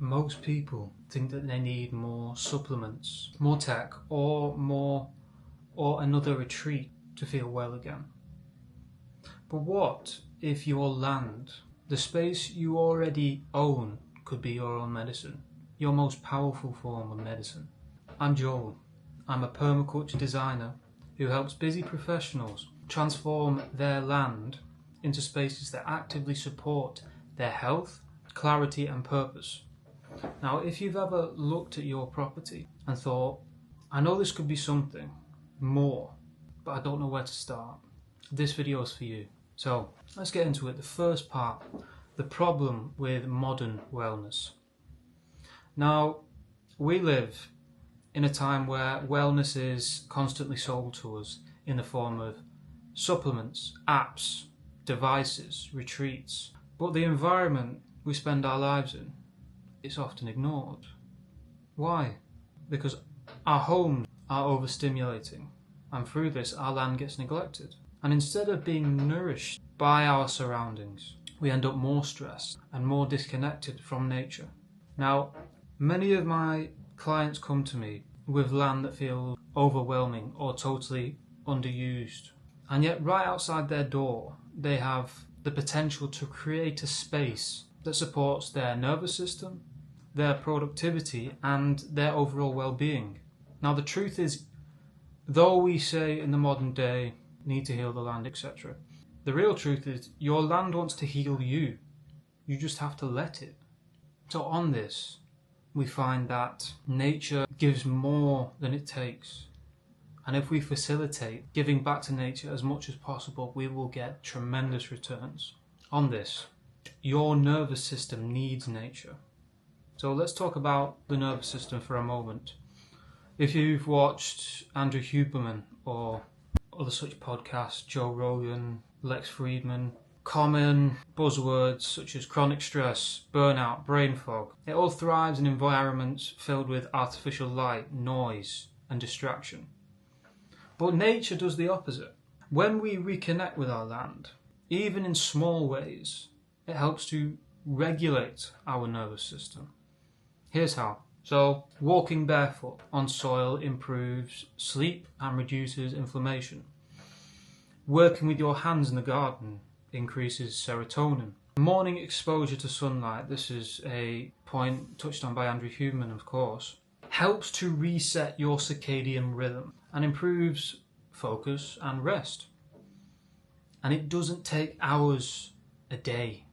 Most people think that they need more supplements, more tech, or another retreat to feel well again. But what if your land, the space you already own, could be your own medicine, your most powerful form of medicine? I'm Joel. I'm a permaculture designer who helps busy professionals transform their land into spaces that actively support their health, clarity and purpose. Now, if you've ever looked at your property and thought, I know this could be something more, but I don't know where to start, this video is for you. So let's get into it. The first part, the problem with modern wellness. Now, we live in a time where wellness is constantly sold to us in the form of supplements, apps, devices, retreats. But the environment we spend our lives in, it's often ignored. Why? Because our homes are overstimulating, and through this our land gets neglected. And instead of being nourished by our surroundings, we end up more stressed and more disconnected from nature. Now, many of my clients come to me with land that feels overwhelming or totally underused. And yet right outside their door, they have the potential to create a space that supports their nervous system, their productivity and their overall well-being. Now the truth is, though we say in the modern day, need to heal the land, etc., the real truth is your land wants to heal you. You just have to let it. So on this, we find that nature gives more than it takes. And if we facilitate giving back to nature as much as possible, we will get tremendous returns. On this, your nervous system needs nature. So let's talk about the nervous system for a moment. If you've watched Andrew Huberman or other such podcasts, Joe Rogan, Lex Friedman, common buzzwords such as chronic stress, burnout, brain fog, it all thrives in environments filled with artificial light, noise and distraction. But nature does the opposite. When we reconnect with our land, even in small ways, it helps to regulate our nervous system. Here's how. So, walking barefoot on soil improves sleep and reduces inflammation. Working with your hands in the garden increases serotonin. Morning exposure to sunlight, this is a point touched on by Andrew Huberman, of course, helps to reset your circadian rhythm and improves focus and rest. And it doesn't take hours a day.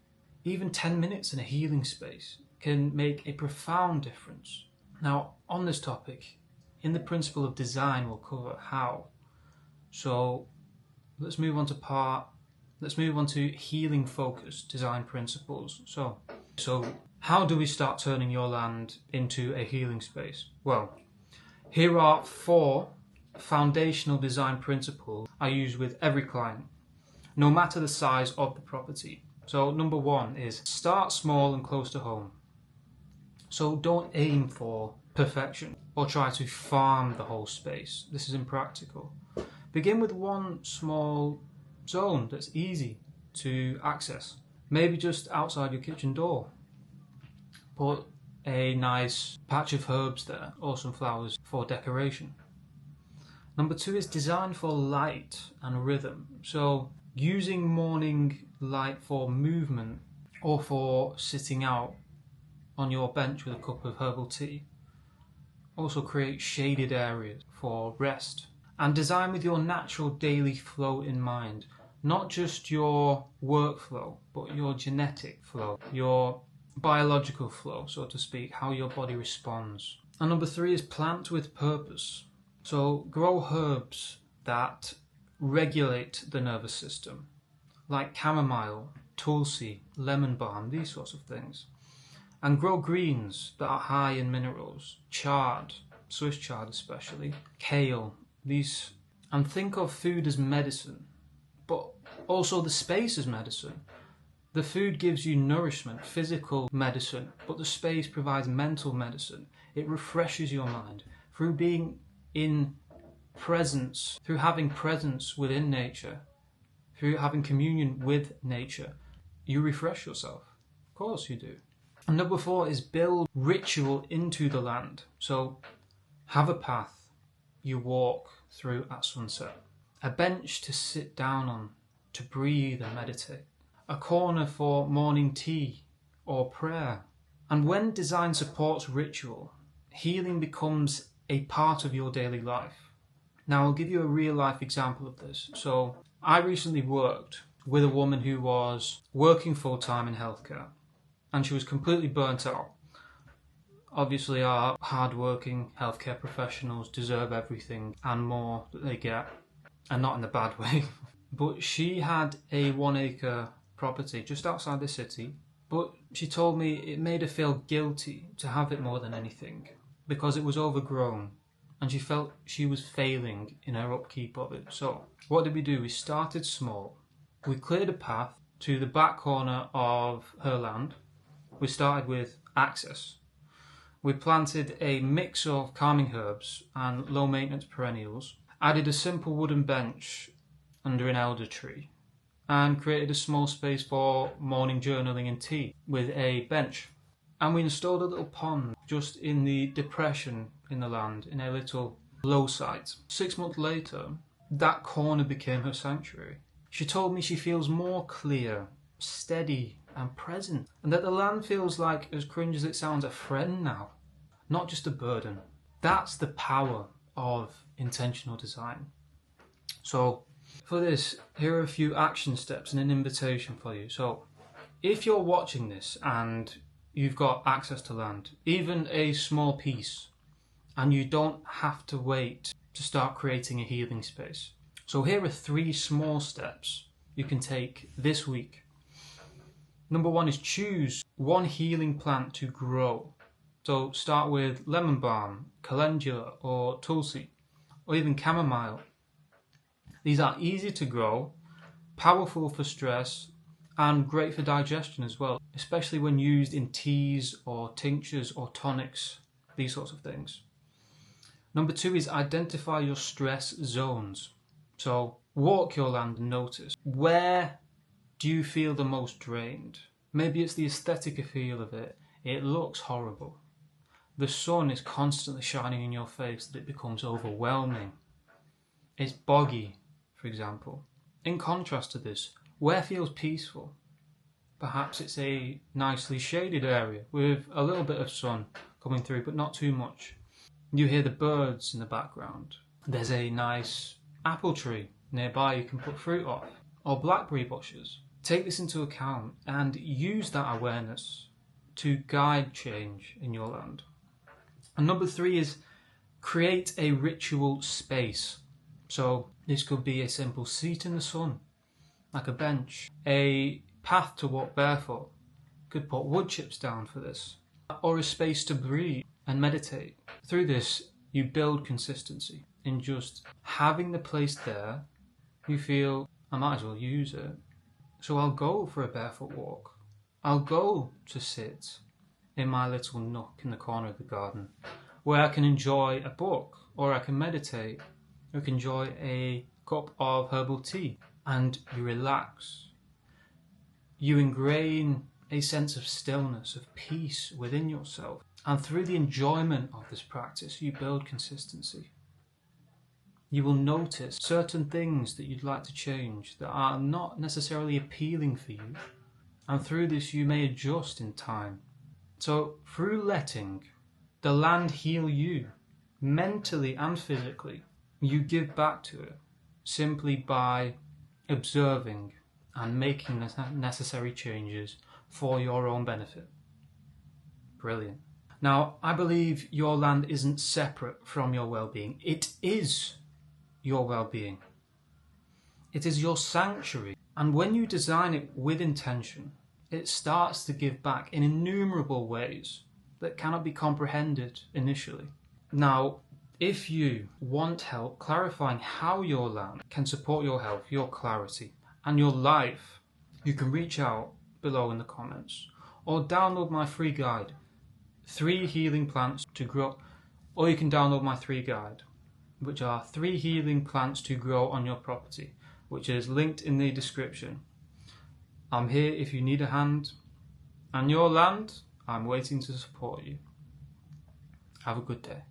Even 10 minutes in a healing space can make a profound difference. Now, on this topic, in the principle of design, we'll cover how. So let's move on to healing focused design principles. So how do we start turning your land into a healing space? Well, here are 4 foundational design principles I use with every client, no matter the size of the property. So number 1 is start small and close to home. So don't aim for perfection or try to farm the whole space. This is impractical. Begin with one small zone that's easy to access. Maybe just outside your kitchen door. Put a nice patch of herbs there or some flowers for decoration. Number 2 is design for light and rhythm. So using morning light for movement or for sitting out on your bench with a cup of herbal tea. Also create shaded areas for rest. And design with your natural daily flow in mind. Not just your workflow, but your genetic flow, your biological flow, so to speak, how your body responds. And number 3 is plant with purpose. So grow herbs that regulate the nervous system, like chamomile, tulsi, lemon balm, these sorts of things. And grow greens that are high in minerals, chard, Swiss chard especially, kale, these. And think of food as medicine, but also the space as medicine. The food gives you nourishment, physical medicine, but the space provides mental medicine. It refreshes your mind through being in presence, through having presence within nature, through having communion with nature. You refresh yourself. Of course you do. And number 4 is build ritual into the land. So have a path you walk through at sunset, a bench to sit down on, to breathe and meditate, a corner for morning tea or prayer. And when design supports ritual, healing becomes a part of your daily life. Now I'll give you a real life example of this. So I recently worked with a woman who was working full-time in healthcare, and she was completely burnt out. Obviously, our hard-working healthcare professionals deserve everything and more that they get, and not in a bad way. But she had a 1-acre property just outside the city, but she told me it made her feel guilty to have it more than anything, because it was overgrown, and she felt she was failing in her upkeep of it. So what did we do? We started small. We cleared a path to the back corner of her land. We started with access. We planted a mix of calming herbs and low maintenance perennials, added a simple wooden bench under an elder tree, and created a small space for morning journaling and tea with a bench. And we installed a little pond just in the depression in the land, in a little low site. 6 months later, that corner became her sanctuary. She told me she feels more clear, steady and present, and that the land feels like, as cringe as it sounds, a friend now, not just a burden. That's the power of intentional design. So for this, here are a few action steps and an invitation for you. So if you're watching this and you've got access to land, even a small piece, and you don't have to wait to start creating a healing space. So here are 3 small steps you can take this week. Number 1 is choose one healing plant to grow. So start with lemon balm, calendula or tulsi, or even chamomile. These are easy to grow, powerful for stress, and great for digestion as well, especially when used in teas or tinctures or tonics, these sorts of things. Number 2 is identify your stress zones. So walk your land and notice, where do you feel the most drained? Maybe it's the aesthetic feel of it. It looks horrible. The sun is constantly shining in your face that it becomes overwhelming. It's boggy, for example. In contrast to this, where feels peaceful? Perhaps it's a nicely shaded area with a little bit of sun coming through, but not too much. You hear the birds in the background. There's a nice apple tree nearby you can put fruit off, or blackberry bushes. Take this into account and use that awareness to guide change in your land. And number 3 is create a ritual space. So this could be a simple seat in the sun, like a bench, a path to walk barefoot. Could put wood chips down for this, or a space to breathe and meditate. Through this, you build consistency in just having the place there. You feel, I might as well use it. So I'll go for a barefoot walk. I'll go to sit in my little nook in the corner of the garden where I can enjoy a book, or I can meditate, or I can enjoy a cup of herbal tea, and you relax. You ingrain a sense of stillness, of peace within yourself. And through the enjoyment of this practice, you build consistency. You will notice certain things that you'd like to change that are not necessarily appealing for you. And through this, you may adjust in time. So through letting the land heal you, mentally and physically, you give back to it simply by observing and making the necessary changes for your own benefit. Brilliant. Now, I believe your land isn't separate from your well-being. It is your well-being. It is your sanctuary. And when you design it with intention, it starts to give back in innumerable ways that cannot be comprehended initially. Now, if you want help clarifying how your land can support your health, your clarity, and your life, you can reach out below in the comments, or download my free guide, 3 healing plants to grow, or you can download my 3 guide, which are 3 healing plants to grow on your property, which is linked in the description. I'm here if you need a hand, and your land, I'm waiting to support you. Have a good day.